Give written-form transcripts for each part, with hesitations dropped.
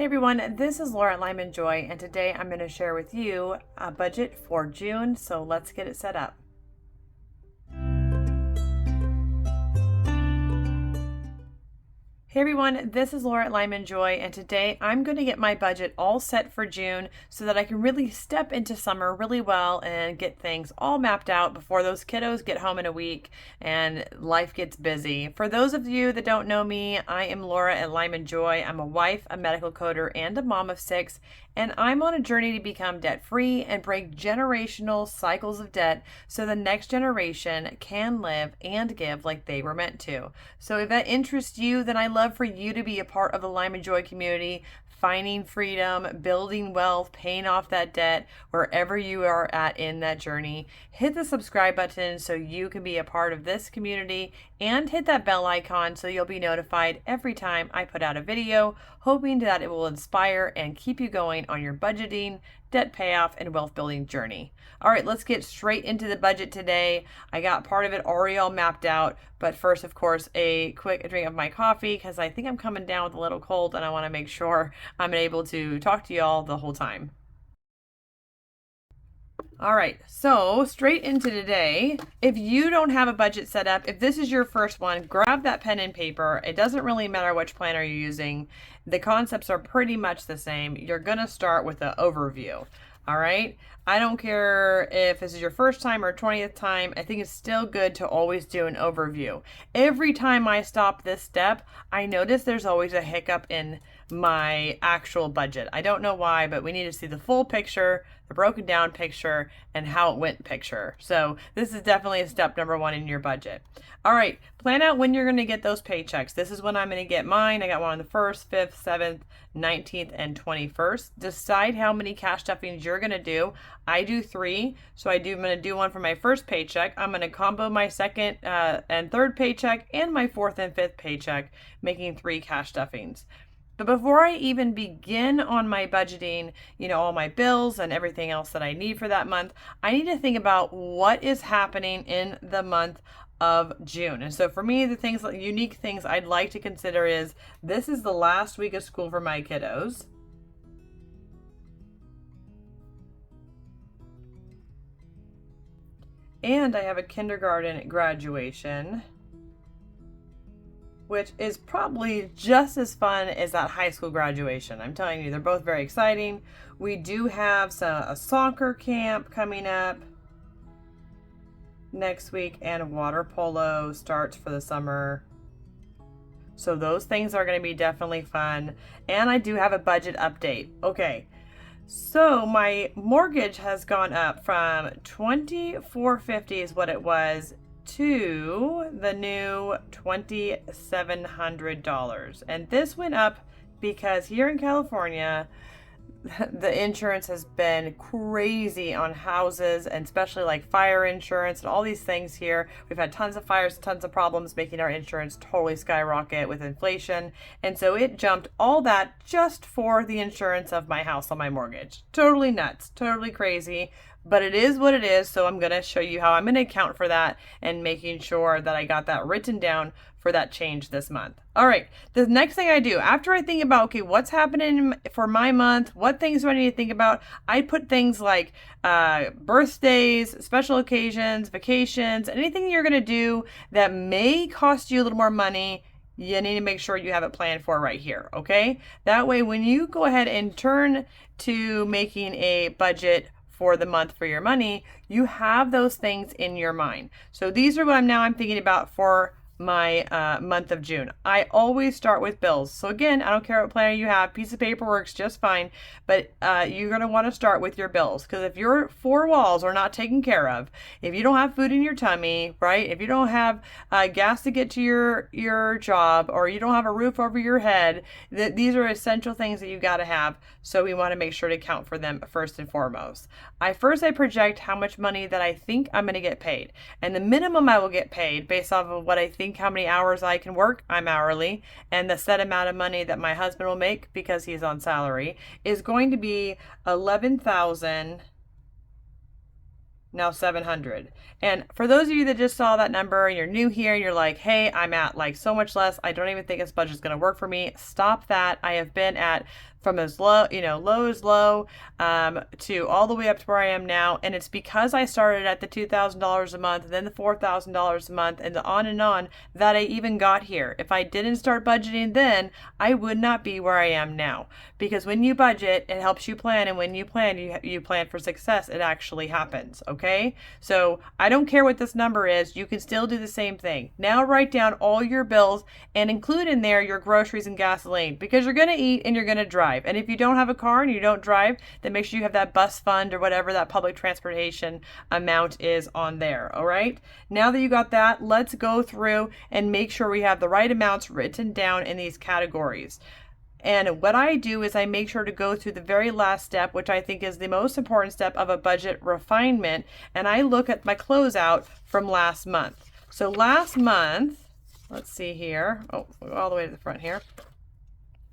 Hey everyone, this is Laura at Lyman Joy, and today I'm going to share with you a budget for June, so let's get it set up. Hey everyone, this is Laura at Lyman Joy, and today I'm going to get my budget all set for June so that I can really step into summer really well and get things all mapped out before those kiddos get home in a week and life gets busy. For those of you that don't know me, I am Laura at Lyman Joy. I'm a wife, a medical coder, and a mom of 6, and I'm on a journey to become debt-free and break generational cycles of debt so the next generation can live and give like they were meant to. So if that interests you, then I love for you to be a part of the Lyman Joy community, finding freedom, building wealth, paying off that debt, wherever you are at in that journey. Hit the subscribe button so you can be a part of this community, and hit that bell icon so you'll be notified every time I put out a video, hoping that it will inspire and keep you going on your budgeting, debt payoff, and wealth building journey. All right, let's get straight into the budget today. I got part of it already all mapped out, but first, of course, a quick drink of my coffee because I think I'm coming down with a little cold and I want to make sure I'm able to talk to y'all the whole time. All right, so straight into today. If you don't have a budget set up, if this is your first one, grab that pen and paper. It doesn't really matter which planner you're using. The concepts are pretty much the same. You're gonna start with an overview. All right, I don't care if this is your first time or 20th time, I think it's still good to always do an overview. Every time I stop this step, I notice there's always a hiccup in my actual budget. I don't know why, but we need to see the full picture, the broken down picture, and how it went picture. So this is definitely a step number 1 in your budget. All right, plan out when you're gonna get those paychecks. This is when I'm gonna get mine. I got one on the 1st, 5th, 7th, 19th, and 21st. Decide how many cash stuffings you're gonna do. I do 3, so I'm gonna do one for my first paycheck. I'm gonna combo my second and third paycheck and my 4th and 5th paycheck, making 3 cash stuffings. But before I even begin on my budgeting, all my bills and everything else that I need for that month, I need to think about what is happening in the month of June. And so for me, the unique things I'd like to consider is this is the last week of school for my kiddos. And I have a kindergarten graduation, which is probably just as fun as that high school graduation. I'm telling you, they're both very exciting. We do have a soccer camp coming up next week, and water polo starts for the summer. So those things are going to be definitely fun. And I do have a budget update. Okay. So my mortgage has gone up from $2,450 is what it was to the new $2,700. And this went up because here in California, the insurance has been crazy on houses, and especially like fire insurance and all these things here. We've had tons of fires, tons of problems, making our insurance totally skyrocket with inflation. And so it jumped all that just for the insurance of my house on my mortgage. Totally nuts, totally crazy. But it is what it is, so I'm going to show you how I'm going to account for that and making sure that I got that written down for that change this month. All right, the next thing I do, after I think about, okay, what's happening for my month, what things do I need to think about, I put things like birthdays, special occasions, vacations, anything you're going to do that may cost you a little more money. You need to make sure you have it planned for right here, okay? That way, when you go ahead and turn to making a budget for the month for your money, you have those things in your mind. So these are what I'm thinking about for my month of June. I always start with bills. So again, I don't care what planner you have, piece of paper works just fine, but you're going to want to start with your bills, because if your 4 walls are not taken care of, if you don't have food in your tummy, right? If you don't have gas to get to your job, or you don't have a roof over your head, these are essential things that you got to have. So we want to make sure to account for them first and foremost. I project how much money that I think I'm going to get paid, and the minimum I will get paid based off of what I think how many hours I can work. I'm hourly, and the set amount of money that my husband will make because he's on salary is going to be $11,000 now 700. And for those of you that just saw that number and you're new here and you're like, hey, I'm at like so much less, I don't even think this budget's going to work for me, stop that. I have been at from as low, low as low, to all the way up to where I am now. And it's because I started at the $2,000 a month, then the $4,000 a month, and on, that I even got here. If I didn't start budgeting then, I would not be where I am now. Because when you budget, it helps you plan. And when you plan, you plan for success. It actually happens. Okay. So I don't care what this number is. You can still do the same thing. Now write down all your bills and include in there your groceries and gasoline, because you're going to eat and you're going to drive. And if you don't have a car and you don't drive, then make sure you have that bus fund or whatever that public transportation amount is on there. All right. Now that you got that, let's go through and make sure we have the right amounts written down in these categories. And what I do is I make sure to go through the very last step, which I think is the most important step of a budget refinement. And I look at my closeout from last month. So last month, let's see here. Oh, we'll go all the way to the front here.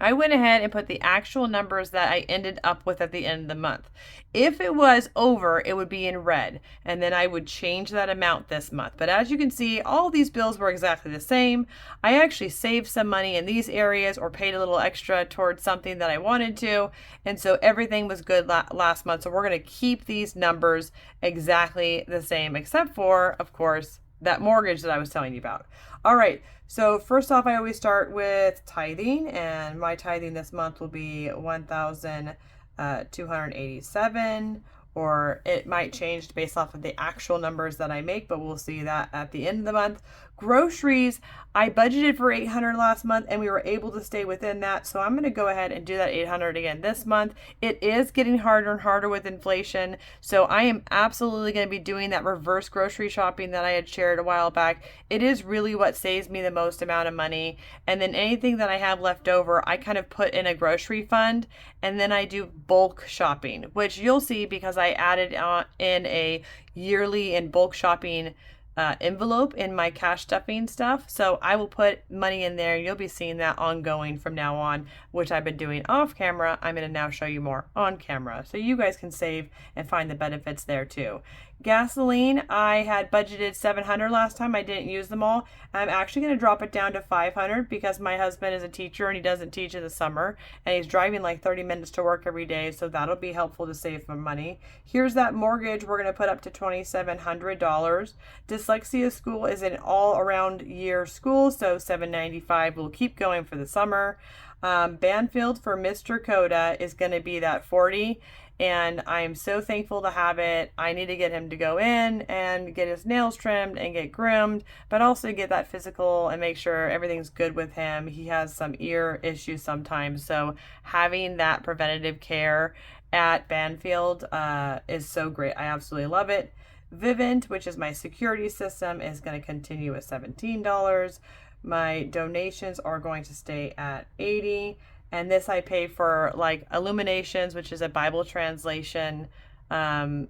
I went ahead and put the actual numbers that I ended up with at the end of the month. If it was over, it would be in red, and then I would change that amount this month. But as you can see, all these bills were exactly the same. I actually saved some money in these areas or paid a little extra towards something that I wanted to, and so everything was good last month. So we're going to keep these numbers exactly the same, except for, of course, that mortgage that I was telling you about. All right, so first off, I always start with tithing, and my tithing this month will be $1,287, or it might change based off of the actual numbers that I make, but we'll see that at the end of the month. Groceries, I budgeted for $800 last month and we were able to stay within that. So I'm going to go ahead and do that $800 again this month. It is getting harder and harder with inflation. So I am absolutely going to be doing that reverse grocery shopping that I had shared a while back. It is really what saves me the most amount of money. And then anything that I have left over, I kind of put in a grocery fund, and then I do bulk shopping, which you'll see because I added in a yearly and bulk shopping envelope in my cash stuffing stuff. So I will put money in there. You'll be seeing that ongoing from now on, which I've been doing off camera. I'm going to now show you more on camera so you guys can save and find the benefits there too. Gasoline, I had budgeted $700 last time. I didn't use them all. I'm actually going to drop it down to $500 because my husband is a teacher and he doesn't teach in the summer, and he's driving like 30 minutes to work every day, so that'll be helpful to save some money. Here's that mortgage. We're going to put up to $2,700. Dyslexia school is an all-around year school, so $795. We'll keep going for the summer. Banfield for Mr. Coda is going to be that $40. And I'm so thankful to have it. I need to get him to go in and get his nails trimmed and get groomed, but also get that physical and make sure everything's good with him. He has some ear issues sometimes. So having that preventative care at Banfield is so great. I absolutely love it. Vivint, which is my security system, is going to continue at $17. My donations are going to stay at $80. And this I pay for like Illuminations, which is a Bible translation company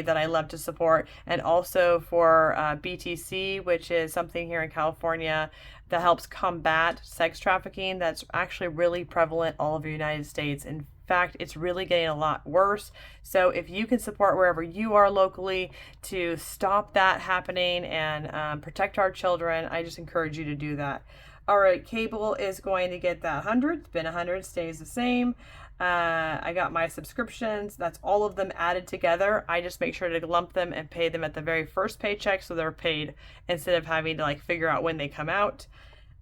that I love to support, and also for BTC, which is something here in California that helps combat sex trafficking. That's actually really prevalent all over the United States. In fact, it's really getting a lot worse. So if you can support wherever you are locally to stop that happening and protect our children, I just encourage you to do that. All right, cable is going to get that 100. It's been 100, stays the same. I got my subscriptions. That's all of them added together. I just make sure to lump them and pay them at the very first paycheck, so they're paid instead of having to like figure out when they come out.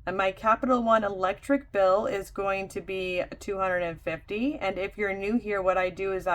And my Capital One electric bill is going to be $250. And if you're new here, what I do is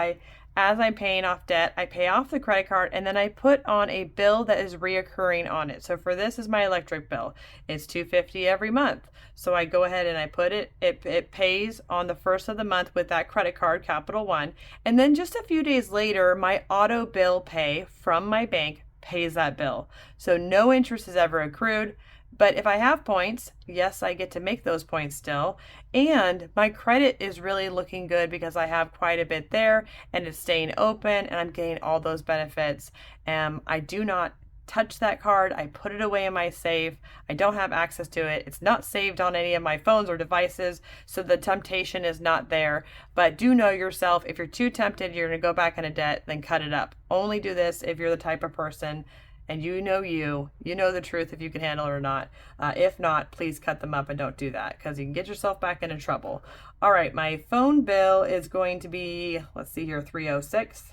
as I'm paying off debt, I pay off the credit card and then I put on a bill that is reoccurring on it. So for this is my electric bill. It's $250 every month. So I go ahead and I put it pays on the first of the month with that credit card, Capital One. And then just a few days later, my auto bill pay from my bank pays that bill. So no interest is ever accrued. But if I have points, yes, I get to make those points still. And my credit is really looking good because I have quite a bit there and it's staying open and I'm getting all those benefits. I do not touch that card. I put it away in my safe. I don't have access to it. It's not saved on any of my phones or devices, so the temptation is not there. But do know yourself. If you're too tempted, you're going to go back into debt, then cut it up. Only do this if you're the type of person and you know the truth if you can handle it or not. If not, please cut them up and don't do that because you can get yourself back into trouble. All right, my phone bill is going to be, let's see here, $306,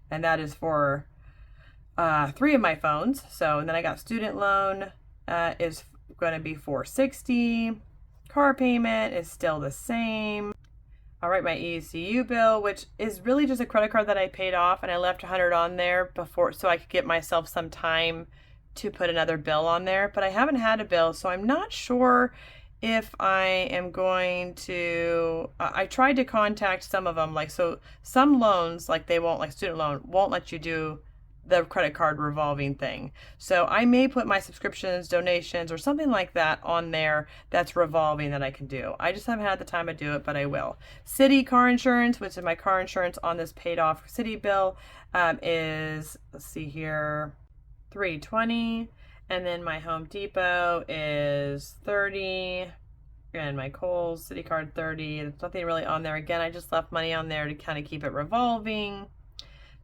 and that is for 3 of my phones. So, and then I got student loan is going to be $460. Car payment is still the same. All right, my ECU bill, which is really just a credit card that I paid off, and I left $100 on there before so I could get myself some time to put another bill on there. But I haven't had a bill, so I'm not sure if I am going to. I tried to contact some of them, like so some loans, like they won't, like student loan, won't let you do the credit card revolving thing. So I may put my subscriptions, donations, or something like that on there that's revolving that I can do. I just haven't had the time to do it, but I will. City car insurance, which is my car insurance on this paid off city bill, is, let's see here, $320. And then my Home Depot is $30. And my Kohl's city card $30. There's nothing really on there. Again, I just left money on there to kind of keep it revolving.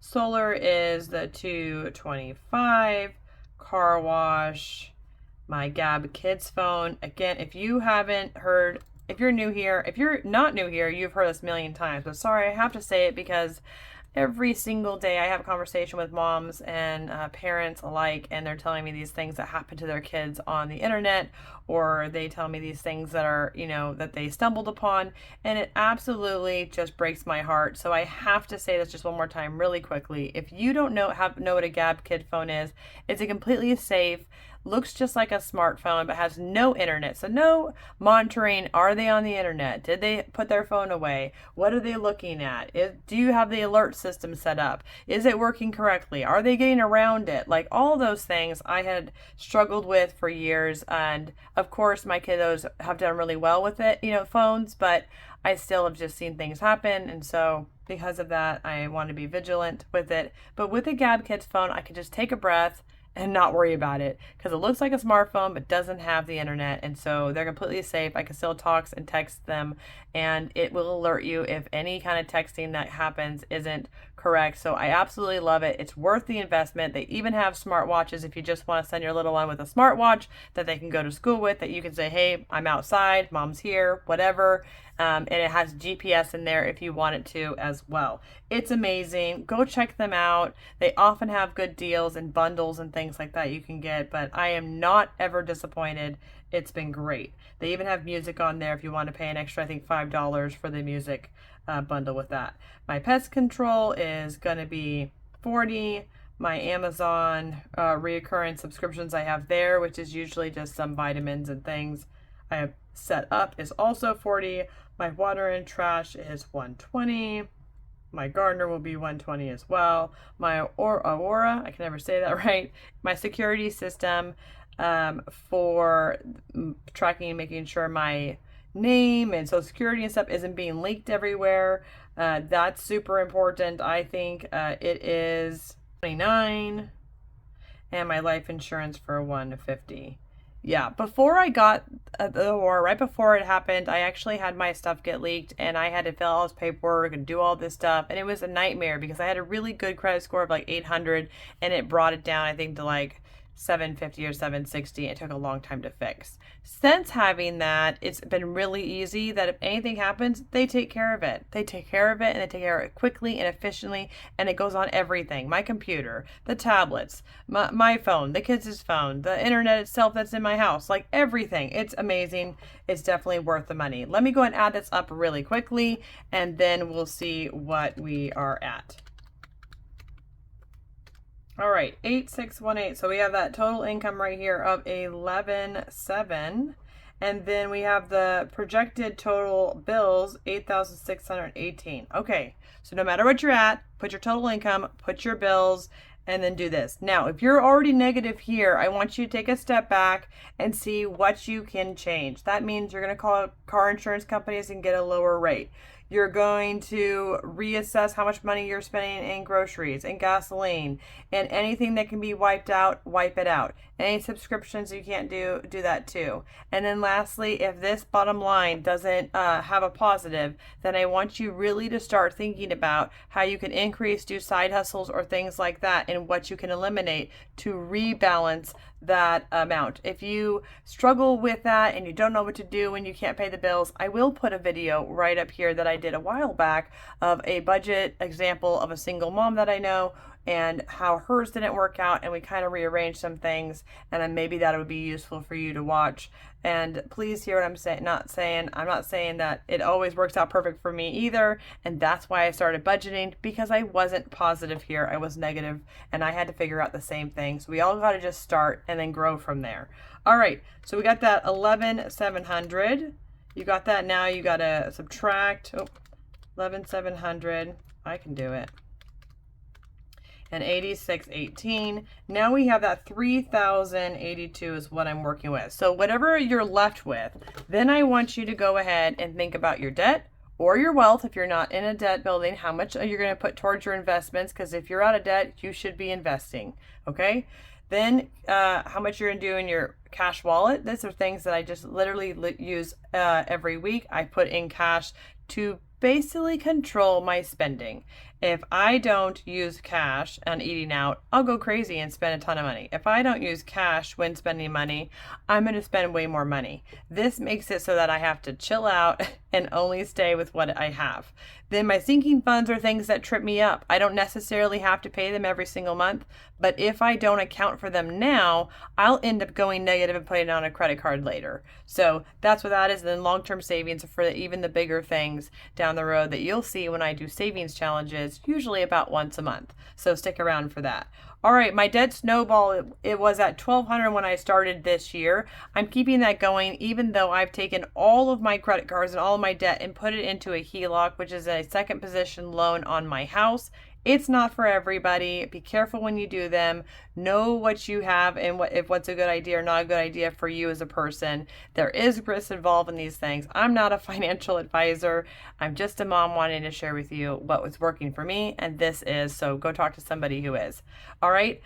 Solar is the $225. Car wash, my Gabb Kid's phone. Again, if you haven't heard, if you're new here, if you're not new here, you've heard this a million times. But sorry, I have to say it because every single day I have a conversation with moms and parents alike, and they're telling me these things that happen to their kids on the internet, or they tell me these things that are, that they stumbled upon, and it absolutely just breaks my heart. So I have to say this just one more time really quickly. If you don't know what a Gabb Kid phone is, it's a completely safe, looks just like a smartphone but has no internet, so no monitoring. Are they on the internet? Did they put their phone away? What are they looking at? Do you have the alert system set up? Is it working correctly? Are they getting around it? Like all those things I had struggled with for years, and of course my kiddos have done really well with it, phones, but I still have just seen things happen, and so because of that I want to be vigilant with it. But with the Gabb Kid's phone, I can just take a breath and not worry about it because it looks like a smartphone but doesn't have the internet, and so they're completely safe. I can still talk and text them, and it will alert you if any kind of texting that happens isn't correct. So I absolutely love it. It's worth the investment. They even have smartwatches if you just want to send your little one with a smartwatch that they can go to school with, that you can say, hey, I'm outside, mom's here, whatever. And it has GPS in there if you want it to as well. It's amazing. Go check them out. They often have good deals and bundles and things like that you can get, but I am not ever disappointed. It's been great. They even have music on there if you want to pay an extra, I think, $5 for the music bundle with that. My pest control is going to be $40. My Amazon reoccurring subscriptions I have there, which is usually just some vitamins and things I have set up, is also $40. My water and trash is $120. My gardener will be $120 as well. My Aura, I can never say that right. My security system for tracking and making sure my name and social security and stuff isn't being leaked everywhere. That's super important. I think it is $29, and my life insurance for $150. Yeah, before I got the war, right before it happened, I actually had my stuff get leaked, and I had to fill all this paperwork and do all this stuff, and it was a nightmare because I had a really good credit score of like 800, and it brought it down, I think, to like 750 or 760. It took a long time to fix. Since having that, it's been really easy that if anything happens, they take care of it. They take care of it, and they take care of it quickly and efficiently, and it goes on everything. My computer, the tablets, my phone, the kids' phone, the internet itself that's in my house, like everything. It's amazing. It's definitely worth the money. Let me go and add this up really quickly, and then we'll see what we are at. All right, 8618. So we have that total income right here of 11,700, and then we have the projected total bills 8,618. Okay, so no matter what you're at, put your total income, put your bills, and then do this. Now, if you're already negative here, I want you to take a step back and see what you can change. That means you're going to call car insurance companies and get a lower rate. You're going to reassess how much money you're spending in groceries and gasoline, and anything that can be wiped out, wipe it out. Any subscriptions you can't do that too. And then lastly, if this bottom line doesn't have a positive, then I want you really to start thinking about how you can increase, do side hustles or things like that, and what you can eliminate to rebalance that amount. If you struggle with that and you don't know what to do when you can't pay the bills, I will put a video right up here that I did a while back of a budget example of a single mom that I know and how hers didn't work out, and we kind of rearranged some things, and then maybe that would be useful for you to watch. And please hear what I'm saying. I'm not saying that it always works out perfect for me either, and that's why I started budgeting, because I wasn't positive here. I was negative, and I had to figure out the same thing. So we all got to just start and then grow from there. All right, so we got that 11,700. You got that. Now you got to subtract 11,700. I can do it. And 8618. Now we have that 3082 is what I'm working with. So whatever you're left with, then I want you to go ahead and think about your debt or your wealth. If you're not in a debt building, how much you're going to put towards your investments, because if you're out of debt, you should be investing. Okay. Then how much you're going to do in your cash wallet. These are things that I just literally use every week. I put in cash to basically control my spending. If I don't use cash on eating out, I'll go crazy and spend a ton of money. If I don't use cash when spending money, I'm going to spend way more money. This makes it so that I have to chill out and only stay with what I have. Then my sinking funds are things that trip me up. I don't necessarily have to pay them every single month, but if I don't account for them now, I'll end up going negative and putting it on a credit card later. So that's what that is. And then long-term savings for even the bigger things down the road that you'll see when I do savings challenges, usually about once a month. So stick around for that. All right, my debt snowball, it was at 1,200 when I started this year. I'm keeping that going, even though I've taken all of my credit cards and all of my debt and put it into a HELOC, which is a second position loan on my house. It's not for everybody. Be careful when you do them. Know what you have and what's a good idea or not a good idea for you as a person. There is risk involved in these things. I'm not a financial advisor. I'm just a mom wanting to share with you what was working for me, and this is, so go talk to somebody who is. All right.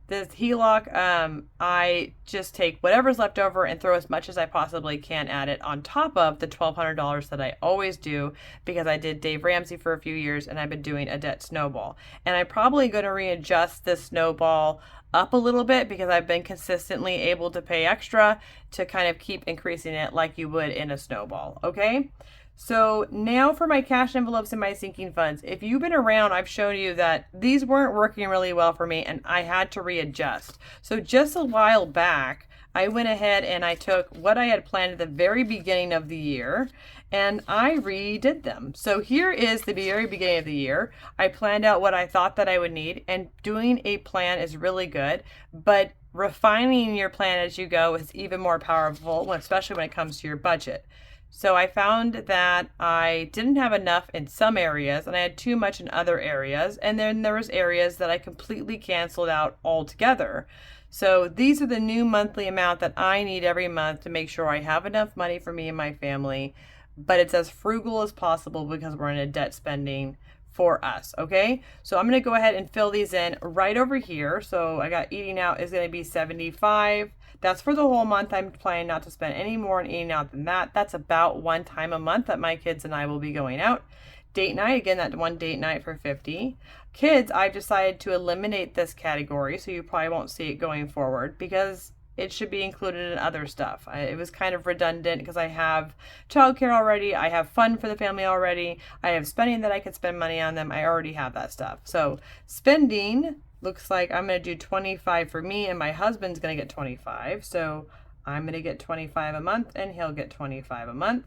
This HELOC, I just take whatever's left over and throw as much as I possibly can at it on top of the $1,200 that I always do, because I did Dave Ramsey for a few years and I've been doing a debt snowball. And I'm probably going to readjust this snowball up a little bit because I've been consistently able to pay extra to kind of keep increasing it like you would in a snowball. Okay. So now for my cash envelopes and my sinking funds. If you've been around, I've shown you that these weren't working really well for me and I had to readjust. So just a while back, I went ahead and I took what I had planned at the very beginning of the year and I redid them. So here is the very beginning of the year. I planned out what I thought that I would need, and doing a plan is really good, but refining your plan as you go is even more powerful, especially when it comes to your budget. So I found that I didn't have enough in some areas and I had too much in other areas. And then there was areas that I completely canceled out altogether. So these are the new monthly amount that I need every month to make sure I have enough money for me and my family, but it's as frugal as possible because we're in a debt spending for us. Okay. So I'm going to go ahead and fill these in right over here. So I got eating out is going to be 75. That's for the whole month. I'm planning not to spend any more on eating out than that. That's about one time a month that my kids and I will be going out. Date night, again, that one date night for 50. Kids, I've decided to eliminate this category, so you probably won't see it going forward because it should be included in other stuff. It was kind of redundant because I have childcare already. I have fun for the family already. I have spending that I could spend money on them. I already have that stuff. So spending looks like I'm going to do 25 for me and my husband's going to get 25. So I'm going to get 25 a month and he'll get 25 a month.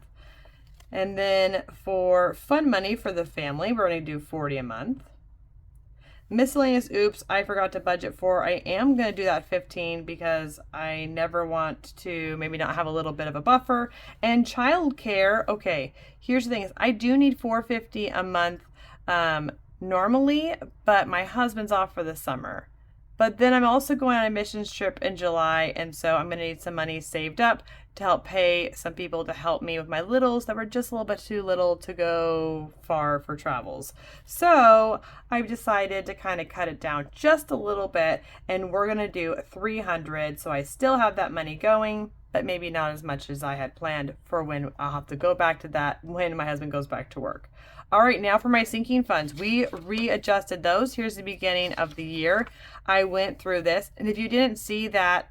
And then for fun money for the family, we're going to do 40 a month. Miscellaneous, oops, I forgot to budget for. I am going to do that 15 because I never want to maybe not have a little bit of a buffer. And childcare, okay, here's the thing is I do need $450 a month normally, but my husband's off for the summer. But then I'm also going on a missions trip in July, and so I'm going to need some money saved up to help pay some people to help me with my littles that were just a little bit too little to go far for travels. So I've decided to kind of cut it down just a little bit, and we're going to do 300. So I still have that money going, but maybe not as much as I had planned for when I'll have to go back to that when my husband goes back to work. All right, now for my sinking funds. We readjusted those. Here's the beginning of the year. I went through this, and if you didn't see that,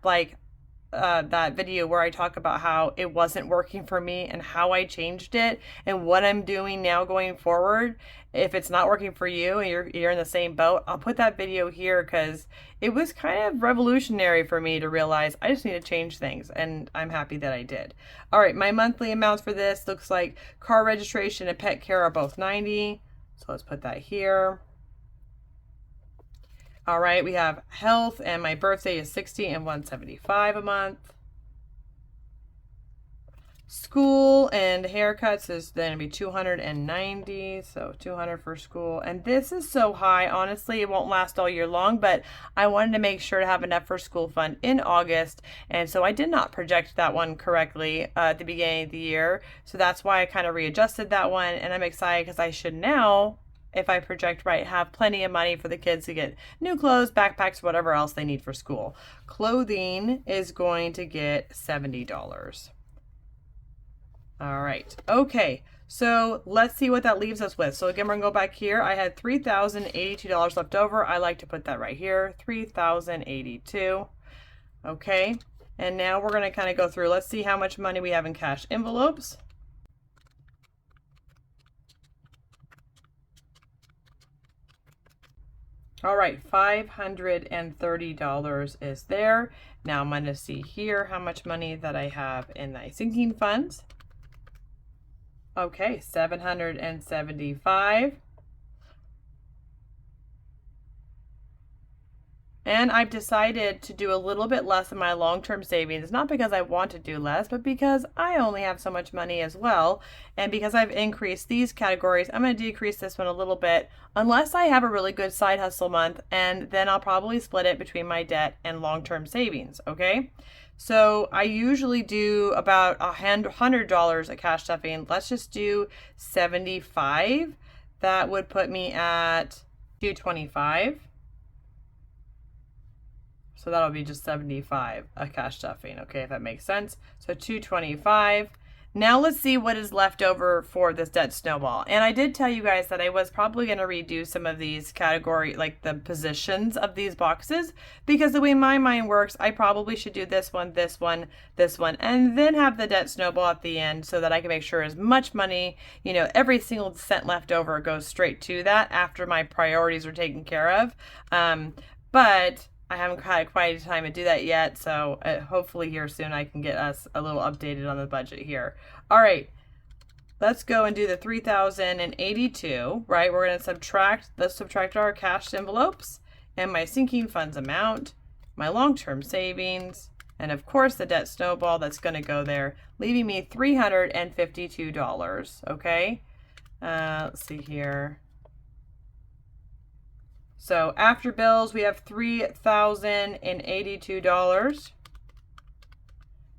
that video where I talk about how it wasn't working for me and how I changed it and what I'm doing now going forward. If it's not working for you and you're in the same boat, I'll put that video here because it was kind of revolutionary for me to realize I just need to change things, and I'm happy that I did. All right, my monthly amounts for this looks like car registration and pet care are both 90. So let's put that here. All right, we have health, and my birthday is 60 and 175 a month. School and haircuts is going to be 290, so 200 for school. And this is so high, honestly, it won't last all year long, but I wanted to make sure to have enough for school fund in August. And so I did not project that one correctly at the beginning of the year. So that's why I kind of readjusted that one. And I'm excited because I should now, if I project right, have plenty of money for the kids to get new clothes, backpacks, whatever else they need for school. Clothing is going to get $70. All right. Okay. So let's see what that leaves us with. So again, we're gonna go back here. I had $3,082 left over. I like to put that right here, $3,082. Okay. And now we're gonna kind of go through. Let's see how much money we have in cash envelopes. All right, $530 is there. Now I'm going to see here how much money that I have in my sinking funds. Okay, 775. And I've decided to do a little bit less in my long-term savings, not because I want to do less, but because I only have so much money as well. And because I've increased these categories, I'm going to decrease this one a little bit, unless I have a really good side hustle month, and then I'll probably split it between my debt and long-term savings, okay? So I usually do about $100 at cash stuffing. Let's just do 75. That would put me at 225. So that'll be just 75 a cash stuffing, okay, if that makes sense. So 225. Now let's see what is left over for this debt snowball. And I did tell you guys that I was probably going to redo some of these category, like the positions of these boxes, because the way my mind works, I probably should do this one, this one, this one, and then have the debt snowball at the end so that I can make sure as much money, you know, every single cent left over goes straight to that after my priorities are taken care of. But I haven't had quite time to do that yet, so hopefully here soon I can get us a little updated on the budget here. All right, let's go and do the 3,082, right? We're going to subtract our cash envelopes and my sinking funds amount, my long-term savings, and of course the debt snowball that's going to go there, leaving me $352, okay? Let's see here. So after bills, we have $3,082.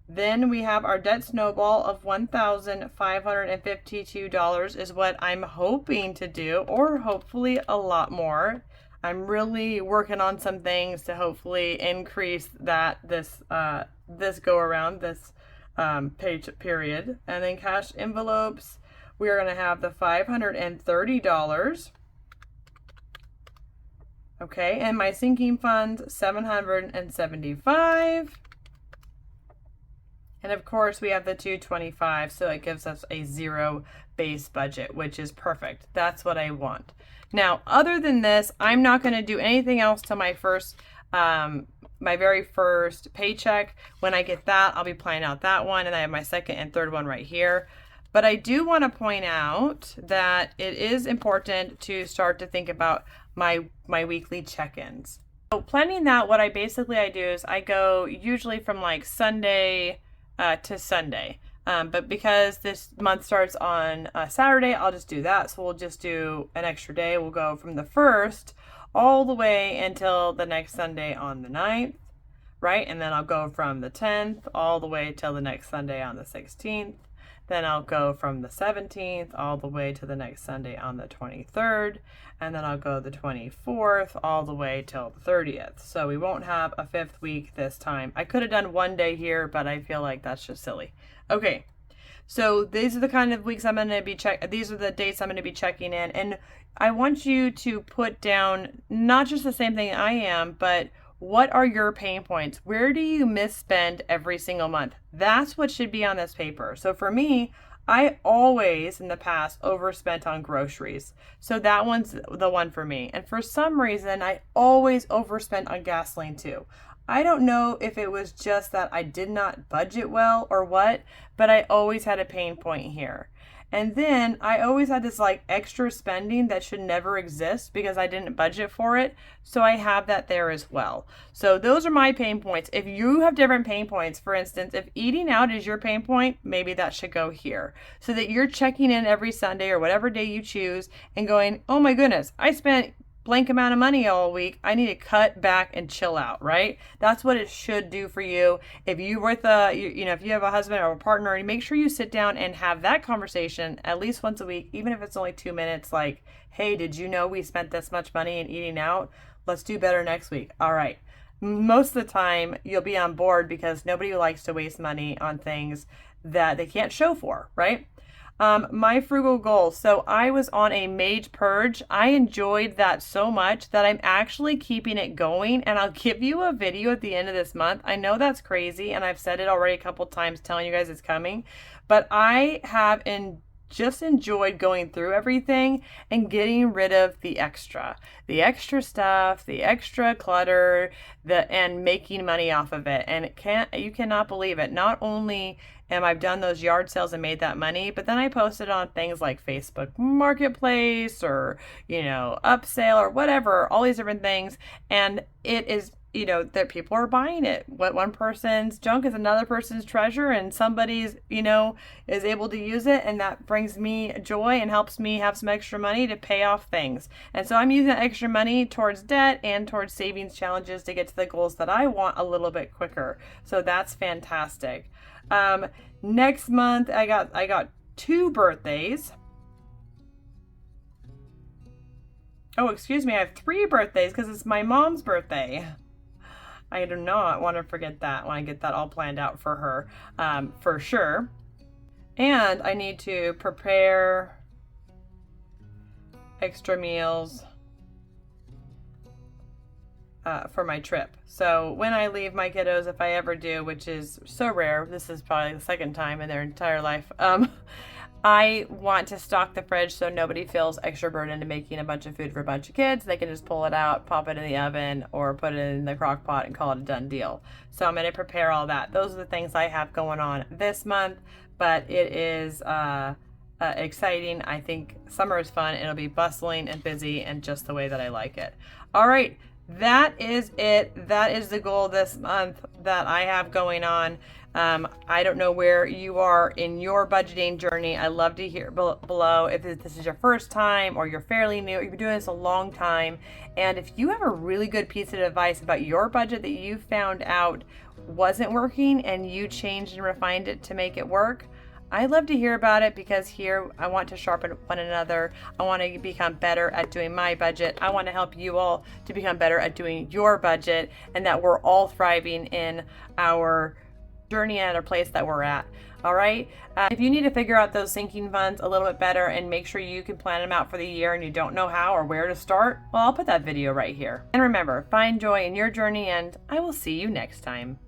Then we have our debt snowball of $1,552 is what I'm hoping to do, or hopefully a lot more. I'm really working on some things to hopefully increase that this go around, this page period. And then cash envelopes, we are going to have the $530. Okay, and my sinking funds, 775. And of course we have the 225, so it gives us a zero base budget, which is perfect. That's what I want. Now, other than this, I'm not going to do anything else till my very first paycheck. When I get that, I'll be planning out that one, and I have my second and third one right here. But I do want to point out that it is important to start to think about my weekly check-ins. So planning that, what I do is I go usually from like Sunday to Sunday. But because this month starts on Saturday, I'll just do that. So we'll just do an extra day. We'll go from the 1st all the way until the next Sunday on the 9th, right? And then I'll go from the 10th all the way till the next Sunday on the 16th. Then I'll go from the 17th all the way to the next Sunday on the 23rd. And then I'll go the 24th all the way till the 30th. So we won't have a 5th week this time. I could have done one day here, but I feel like that's just silly. Okay. So these are the kind of weeks I'm going to be these are the dates I'm going to be checking in. And I want you to put down not just the same thing I am, but what are your pain points? Where do you misspend every single month? That's what should be on this paper. So for me, I always in the past overspent on groceries. So that one's the one for me. And for some reason, I always overspent on gasoline too. I don't know if it was just that I did not budget well or what, but I always had a pain point here. And then I always had this like extra spending that should never exist because I didn't budget for it. So I have that there as well. So those are my pain points. If you have different pain points, for instance, if eating out is your pain point, maybe that should go here so that you're checking in every Sunday or whatever day you choose and going, oh my goodness, I spent blank amount of money all week. I need to cut back and chill out, right? That's what it should do for you. If you with if you have a husband or a partner, you make sure you sit down and have that conversation at least once a week, even if it's only 2 minutes, like, hey, did you know we spent this much money in eating out? Let's do better next week. All right. Most of the time you'll be on board because nobody likes to waste money on things that they can't show for, right? My frugal goals. So I was on a mage purge. I enjoyed that so much that I'm actually keeping it going, and I'll give you a video at the end of this month. I know that's crazy, and I've said it already a couple times telling you guys it's coming, but I have just enjoyed going through everything and getting rid of the extra stuff, the extra clutter, and making money off of it. And you cannot believe it. Not only am I've done those yard sales and made that money, but then I posted on things like Facebook Marketplace or, upsale or whatever, all these different things. And it is, that people are buying it. What one person's junk is another person's treasure, and somebody's, is able to use it. And that brings me joy and helps me have some extra money to pay off things. And so I'm using that extra money towards debt and towards savings challenges to get to the goals that I want a little bit quicker. So that's fantastic. Next month I got 2 birthdays. Oh, excuse me, I have 3 birthdays because it's my mom's birthday. I do not want to forget that when I get that all planned out for her, for sure. And I need to prepare extra meals for my trip. So when I leave my kiddos, if I ever do, which is so rare, this is probably the second time in their entire life, I want to stock the fridge so nobody feels extra burdened to making a bunch of food for a bunch of kids. They can just pull it out, pop it in the oven, or put it in the crock pot and call it a done deal. So I'm going to prepare all that. Those are the things I have going on this month, but it is exciting. I think summer is fun. It'll be bustling and busy and just the way that I like it. All right. That is it. That is the goal this month that I have going on. I don't know where you are in your budgeting journey. I love to hear below if this is your first time or you're fairly new, or you've been doing this a long time. And if you have a really good piece of advice about your budget that you found out wasn't working and you changed and refined it to make it work, I'd love to hear about it, because here I want to sharpen one another. I want to become better at doing my budget. I want to help you all to become better at doing your budget, and that we're all thriving in our journey at our place that we're at. All right. If you need to figure out those sinking funds a little bit better and make sure you can plan them out for the year and you don't know how or where to start, well, I'll put that video right here. And remember, find joy in your journey, and I will see you next time.